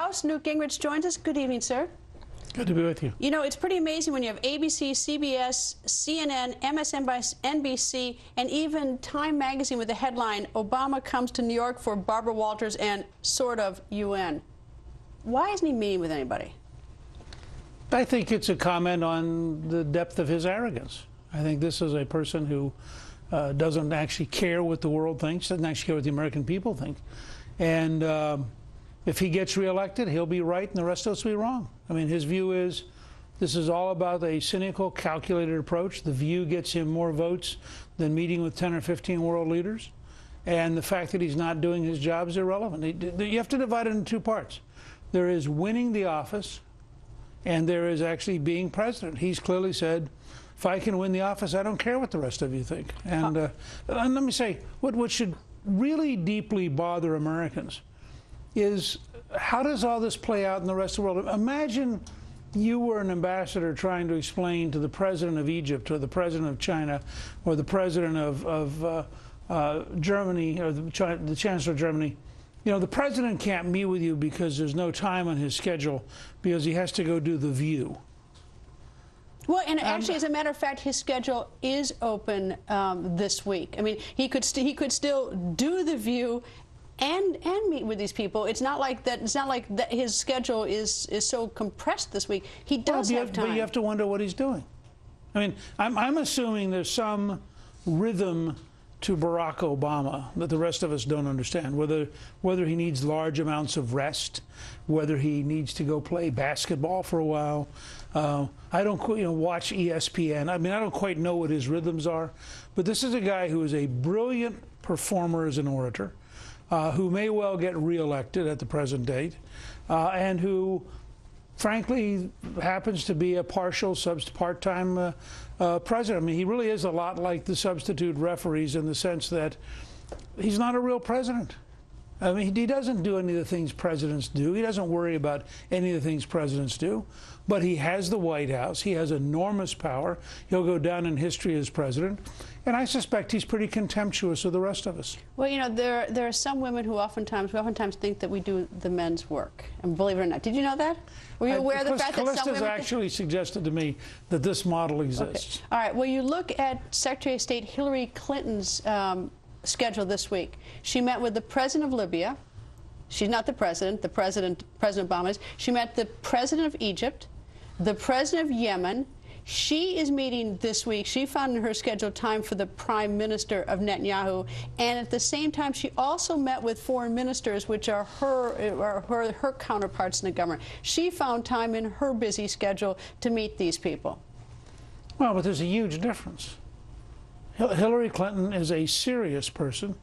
House. Newt Gingrich joins us. Good evening, sir. Good to be with you. You know, it's pretty amazing when you have ABC, CBS, CNN, MSNBC, and even Time magazine with the headline, Obama comes to New York for Barbara Walters and sort of UN. Why isn't he meeting with anybody? I think it's a comment on the depth of his arrogance. I think this is a person who doesn't actually care what the world thinks, doesn't actually care what the American people think. And if he gets reelected, he'll be right and the rest of us will be wrong. I mean, his view is this is all about a cynical, calculated approach. The View gets him more votes than meeting with 10 or 15 world leaders. And the fact that he's not doing his job is irrelevant. You have to divide it into two parts. There is winning the office, and there is actually being president. He's clearly said, if I can win the office, I don't care what the rest of you think. And let me say, what should really deeply bother Americans is how does all this play out in the rest of the world? Imagine you were an ambassador trying to explain to the president of Egypt or the president of China or the president of Germany or the chancellor of Germany, you know, the president can't meet with you because there's no time on his schedule because he has to go do The View. Well, and actually, as a matter of fact, his schedule is open this week. I mean, he could still do The View and meet with these people. It's not like that. It's not like that his schedule is so compressed this week. He does have time. But you have to wonder what he's doing. I mean, I'm assuming there's some rhythm to Barack Obama that the rest of us don't understand. Whether he needs large amounts of rest, whether he needs to go play basketball for a while. I don't watch ESPN. I mean, I don't quite know what his rhythms are. But this is a guy who is a brilliant performer as an orator, who may well get reelected at the present date, and who, frankly, happens to be a part-time president. I mean, he really is a lot like the substitute referees in the sense that he's not a real president. I mean, he doesn't do any of the things presidents do. He doesn't worry about any of the things presidents do. But he has the White House. He has enormous power. He'll go down in history as president. And I suspect he's pretty contemptuous of the rest of us. Well, you know, there are some women who oftentimes think that we do the men's work. And believe it or not, did you know that? Were you aware of the fact that some women... Callista's actually suggested to me that this model exists. Okay. All right. Well, you look at Secretary of State Hillary Clinton's schedule this week. She met with the president of Libya. She's not the president. President Obama is. She met the president of Egypt, the president of Yemen. She is meeting this week. She found in her schedule time for the prime minister of Netanyahu, and at the same time, she also met with foreign ministers, which are her counterparts in the government. She found time in her busy schedule to meet these people. Well, but there's a huge difference. Hillary Clinton is a serious person.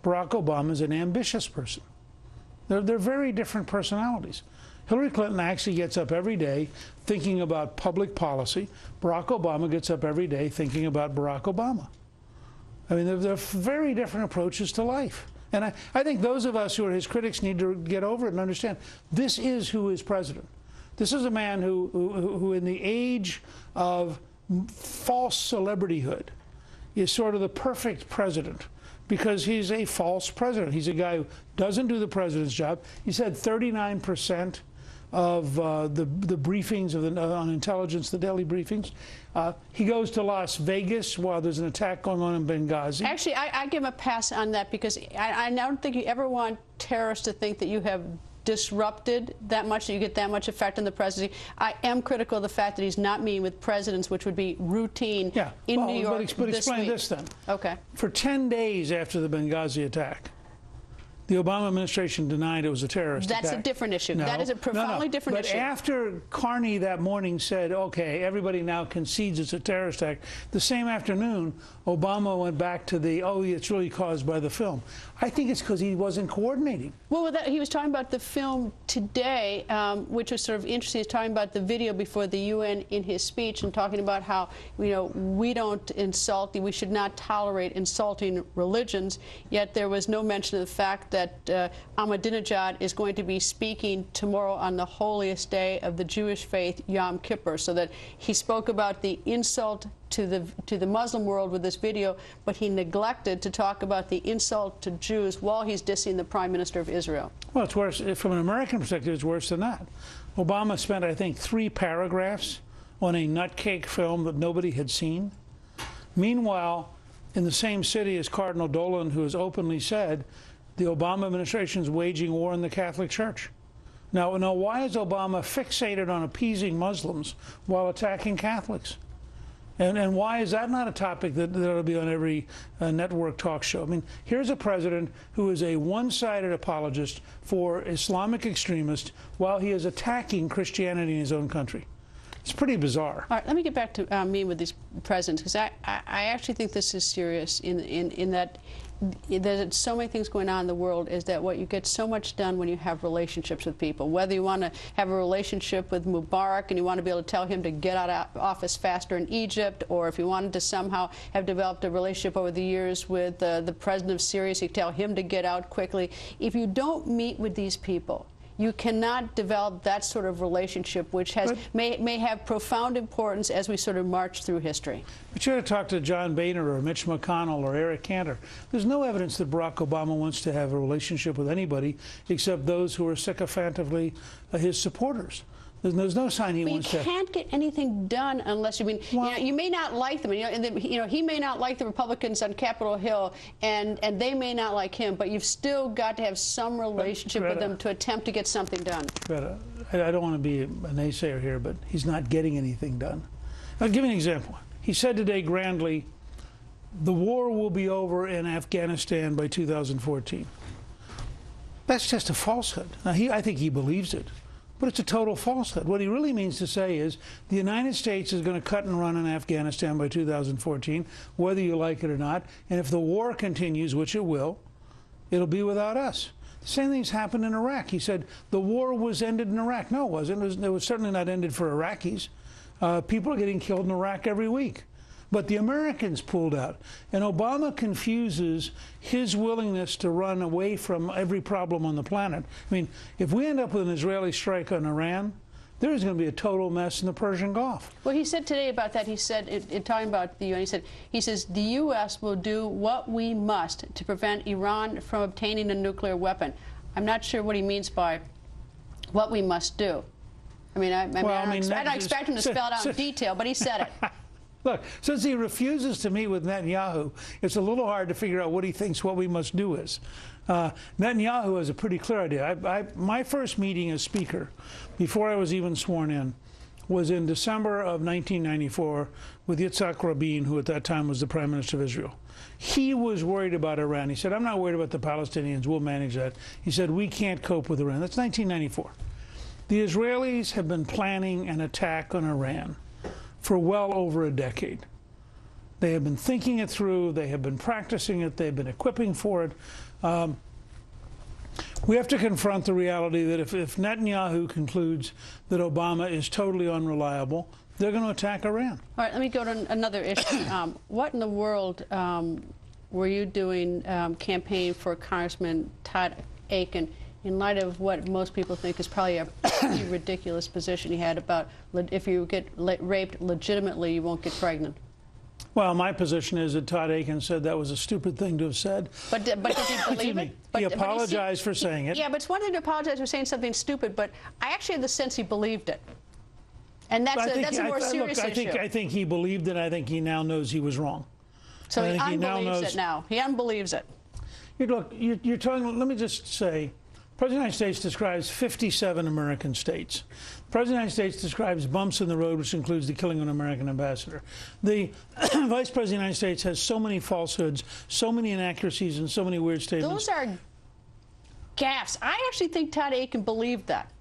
Barack Obama is an ambitious person. They're very different personalities. Hillary Clinton actually gets up every day thinking about public policy. Barack Obama gets up every day thinking about Barack Obama. I mean, they're very different approaches to life. And I think those of us who are his critics need to get over it and understand this is who is president. This is a man who in the age of false celebrityhood, is sort of the perfect president because he's a false president. He's a guy who doesn't do the president's job. He said 39% of the briefings on intelligence, the daily briefings. He goes to Las Vegas while there's an attack going on in Benghazi. Actually, I give him a pass on that because I don't think you ever want terrorists to think that you have disrupted that much, that you get that much effect on the presidency. I am critical of the fact that he's not meeting with presidents, which would be routine in New York but explain this then. Okay. For 10 days after the Benghazi attack, the Obama administration denied it was a terrorist attack. That's a different issue. No, that is a profoundly different issue. But after Carney that morning said, okay, everybody now concedes it's a terrorist attack, the same afternoon, Obama went back to the, oh, it's really caused by the film. I think it's because he wasn't coordinating. Well, he was talking about the film today, which was sort of interesting. He's talking about the video before the UN in his speech and talking about how, you know, we don't insult, we should not tolerate insulting religions, yet there was no mention of the fact that that Ahmadinejad is going to be speaking tomorrow on the holiest day of the Jewish faith, Yom Kippur, so that he spoke about the insult to the Muslim world with this video, but he neglected to talk about the insult to Jews while he's dissing the Prime Minister of Israel. Well, it's worse. From an American perspective, it's worse than that. Obama spent, I think, 3 paragraphs on a nutcake film that nobody had seen. Meanwhile, in the same city as Cardinal Dolan, who has openly said the Obama administration is waging war on the Catholic Church. Now, why is Obama fixated on appeasing Muslims while attacking Catholics? And why is that not a topic that ought to be on every network talk show? I mean, here's a president who is a one-sided apologist for Islamic extremists while he is attacking Christianity in his own country. It's pretty bizarre. All right, let me get back to me with these presidents, because I actually think this is serious in that there's so many things going on in the world, is that what you get so much done when you have relationships with people. Whether you want to have a relationship with Mubarak and you want to be able to tell him to get out of office faster in Egypt, or if you wanted to somehow have developed a relationship over the years with the president of Syria, so you tell him to get out quickly. If you don't meet with these people, you cannot develop that sort of relationship, which may have profound importance as we sort of march through history. But you ought to talk to John Boehner or Mitch McConnell or Eric Cantor. There's no evidence that Barack Obama wants to have a relationship with anybody except those who are sycophantically his supporters. There's no sign he wants to. But you can't get anything done unless you you may not like them. He may not like the Republicans on Capitol Hill, and they may not like him. But you've still got to have some relationship with them to attempt to get something done. Greta, I don't want to be a naysayer here, but he's not getting anything done. I'll give you an example. He said today grandly, the war will be over in Afghanistan by 2014. That's just a falsehood. Now, I think he believes it. But it's a total falsehood. What he really means to say is the United States is going to cut and run in Afghanistan by 2014, whether you like it or not. And if the war continues, which it will, it'll be without us. The same thing's happened in Iraq. He said the war was ended in Iraq. No, it wasn't. It was certainly not ended for Iraqis. People are getting killed in Iraq every week. But the Americans pulled out. And Obama confuses his willingness to run away from every problem on the planet. I mean, if we end up with an Israeli strike on Iran, there's going to be a total mess in the Persian Gulf. Well, he said today about that, he said, in talking about the UN, he says, the U.S. will do what we must to prevent Iran from obtaining a nuclear weapon. I'm not sure what he means by what we must do. I mean, I don't expect him to spell it out in detail, but he said it. Look, since he refuses to meet with Netanyahu, it's a little hard to figure out what he thinks what we must do is. Netanyahu has a pretty clear idea. My first meeting as Speaker, before I was even sworn in, was in December of 1994 with Yitzhak Rabin, who at that time was the Prime Minister of Israel. He was worried about Iran. He said, I'm not worried about the Palestinians. We'll manage that. He said, we can't cope with Iran. That's 1994. The Israelis have been planning an attack on Iran for well over a decade. They have been thinking it through. They have been practicing it. They've been equipping for it. We have to confront the reality that if Netanyahu concludes that Obama is totally unreliable, they're going to attack Iran. All right, let me go to another issue. What in the world were you doing campaigning for Congressman Todd Akin in light of what most people think is probably a pretty ridiculous position he had about if you get raped legitimately, you won't get pregnant? Well, my position is that Todd Akin said that was a stupid thing to have said. But did he believe it? He apologized for saying it. Yeah, but it's one thing to apologize for saying something stupid, but I actually had the sense he believed it. And that's a more serious issue. I think he believed it. I think he now knows he was wrong. So he unbelieves it now. He unbelieves it. Look, you're talking, let me just say, the President of the United States describes 57 American states. The President of the United States describes bumps in the road, which includes the killing of an American ambassador. The Vice President of the United States has so many falsehoods, so many inaccuracies, and so many weird statements. Those are gaffes. I actually think Todd Akin believed that.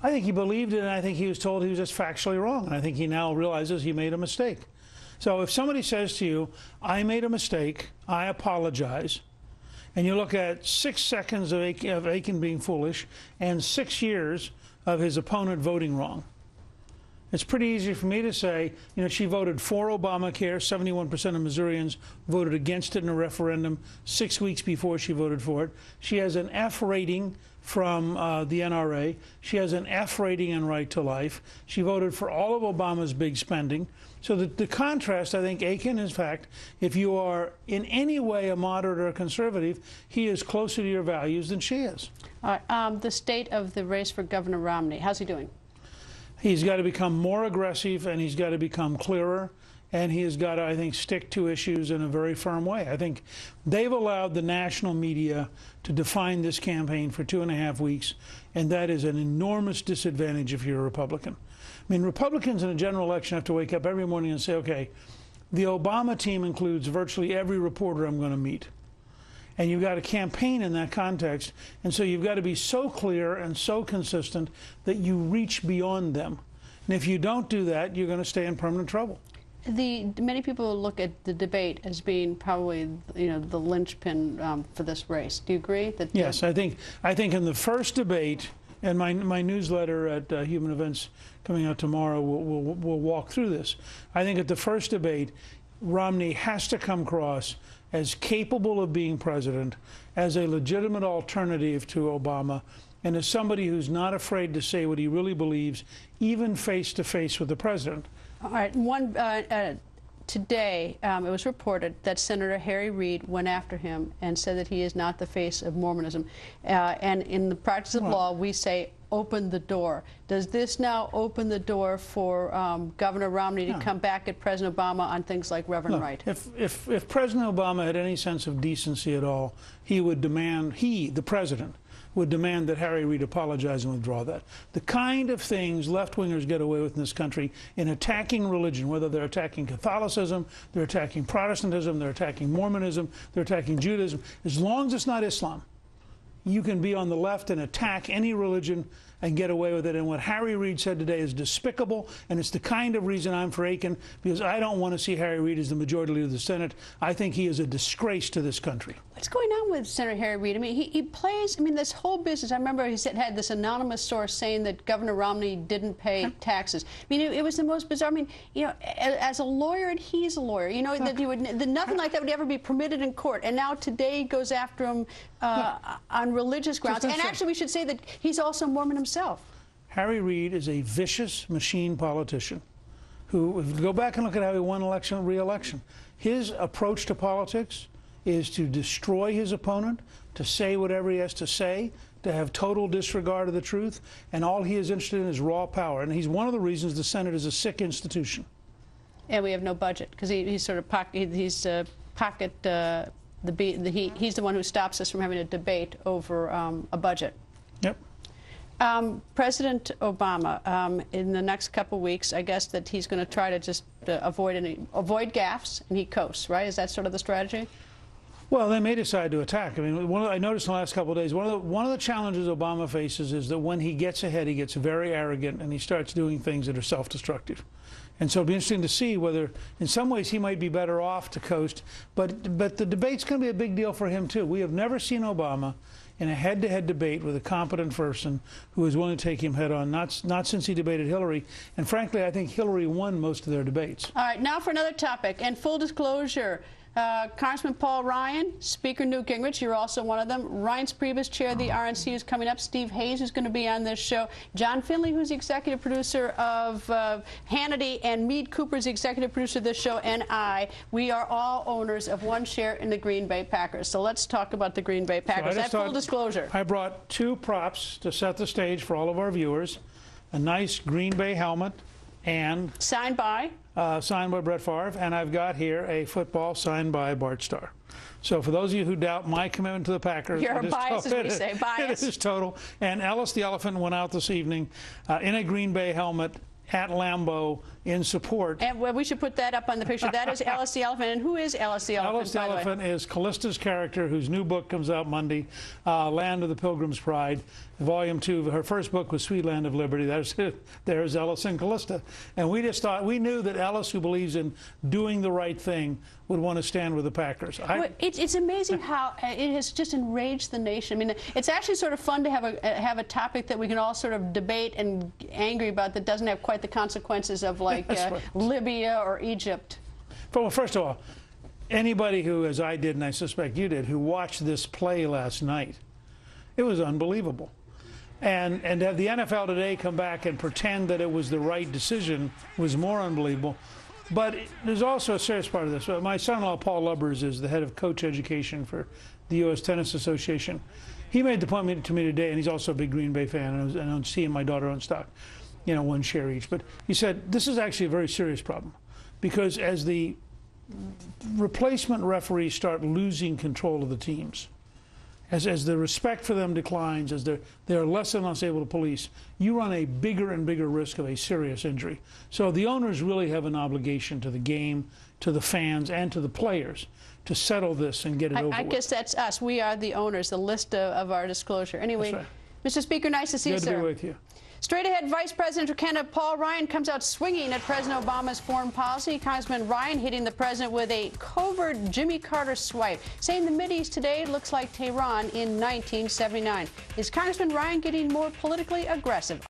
I think he believed it, and I think he was told he was just factually wrong. And I think he now realizes he made a mistake. So if somebody says to you, I made a mistake, I apologize, and you look at 6 seconds of Akin being foolish and 6 years of his opponent voting wrong, It's pretty easy for me to say, you know, she voted for Obamacare. 71% of Missourians voted against it in a referendum 6 weeks before she voted for it. She has an F rating from the NRA. She has an F rating in Right to Life. She voted for all of Obama's big spending. So the contrast, I think, Aiken, in fact, if you are in any way a moderate or a conservative, he is closer to your values than she is. All right, the state of the race for Governor Romney, how's he doing? He's got to become more aggressive, and he's got to become clearer, and he has got to, I think, stick to issues in a very firm way. I think they've allowed the national media to define this campaign for 2.5 weeks, and that is an enormous disadvantage if you're a Republican. I mean, Republicans in a general election have to wake up every morning and say, okay, the Obama team includes virtually every reporter I'm going to meet. And you've got to campaign in that context. And so you've got to be so clear and so consistent that you reach beyond them. And if you don't do that, you're going to stay in permanent trouble. Many people look at the debate as being probably, you know, the linchpin for this race. Do you agree? That yes, I think in the first debate, and my newsletter at Human Events coming out tomorrow will walk through this. I think at the first debate, Romney has to come across as capable of being president, as a legitimate alternative to Obama, and as somebody who's not afraid to say what he really believes, even face-to-face with the president. All right. Today, it was reported that Senator Harry Reid went after him and said that he is not the face of Mormonism. And in the practice of law, we say, open the door. Does this now open the door for Governor Romney to come back at President Obama on things like Reverend Wright? If President Obama had any sense of decency at all, he would demand, the president, would demand that Harry Reid apologize and withdraw that. The kind of things left-wingers get away with in this country in attacking religion, whether they're attacking Catholicism, they're attacking Protestantism, they're attacking Mormonism, they're attacking Judaism, as long as it's not Islam, you can be on the left and attack any religion and get away with it. And what Harry Reid said today is despicable, and it's the kind of reason I'm for Aiken, because I don't want to see Harry Reid as the majority leader of the Senate. I think he is a disgrace to this country. What's going on with Senator Harry Reid? I mean, he plays, I mean, this whole business. I remember he had this anonymous source saying that Governor Romney didn't pay taxes. I mean, it was the most bizarre. I mean, you know, as a lawyer, and he's a lawyer, you know, that nothing like that would ever be permitted in court. And now today goes after him on religious grounds. And actually, we should say that he's also Mormon himself. Harry Reid is a vicious machine politician who, if you go back and look at how he won re-election, his approach to politics is to destroy his opponent, to say whatever he has to say, to have total disregard of the truth, and all he is interested in is raw power. And he's one of the reasons the Senate is a sick institution. And we have no budget, because he's sort of he's the one who stops us from having a debate over a budget. Yep. President Obama, in the next couple of weeks, I guess that he's going to try to just avoid gaffes, and he coasts, right? Is that sort of the strategy? Well, they may decide to attack. I mean, I noticed in the last couple of days, one of the challenges Obama faces is that when he gets ahead, he gets very arrogant, and he starts doing things that are self-destructive. And so it'll be interesting to see whether, in some ways, he might be better off to coast. But the debate's going to be a big deal for him, too. We have never seen Obama in a head-to-head debate with a competent person who is willing to take him head-on, not since he debated Hillary. And frankly, I think Hillary won most of their debates. All right, now for another topic. And full disclosure, Congressman Paul Ryan, Speaker Newt Gingrich, you're also one of them. Reince Priebus, chair of the RNC, is coming up. Steve Hayes, who's going to be on this show. John Finley, who's the executive producer of Hannity, and Meade Cooper's the executive producer of this show, and we are all owners of one share in the Green Bay Packers. So let's talk about the Green Bay Packers. That's full disclosure. I brought two props to set the stage for all of our viewers. A nice Green Bay helmet and... Signed by Brett Favre, and I've got here a football signed by Bart Starr. So for those of you who doubt my commitment to the Packers, you're biased, as we say, biased. It is total. And Ellis the Elephant went out this evening in a Green Bay helmet at Lambeau in support. And we should put that up on the picture. That is Ellis the Elephant. And who is Ellis the Elephant? Ellis the Elephant is Callista's character, whose new book comes out Monday, Land of the Pilgrim's Pride. Volume 2. Her first book was Sweet Land of Liberty. There's Ellis and Callista. And we just thought, we knew that Ellis, who believes in doing the right thing, would want to stand with the Packers. It's amazing how it has just enraged the nation. I mean, it's actually sort of fun to have a topic that we can all sort of debate and angry about that doesn't have quite the consequences of, like, right. Libya or Egypt. Well, first of all, anybody who, as I did and I suspect you did, who watched this play last night, it was unbelievable. And to have the NFL today come back and pretend that it was the right decision was more unbelievable. But there's also a serious part of this. My son-in-law, Paul Lubbers, is the head of coach education for the U.S. Tennis Association. He made the point to me today, and he's also a big Green Bay fan, and he and my daughter own stock, you know, one share each. But he said, this is actually a very serious problem, because as the replacement referees start losing control of the teams, as the respect for them declines, as they're less and less able to police, you run a bigger and bigger risk of a serious injury. So the owners really have an obligation to the game, to the fans, and to the players to settle this and get it over with. I guess that's us. We are the owners, the list of our disclosure. Anyway, right. Mr. Speaker, nice to see you, sir. Good to be with you. Straight ahead, Vice President of Canada Paul Ryan comes out swinging at President Obama's foreign policy. Congressman Ryan hitting the president with a covert Jimmy Carter swipe, saying the Mideast today looks like Tehran in 1979. Is Congressman Ryan getting more politically aggressive?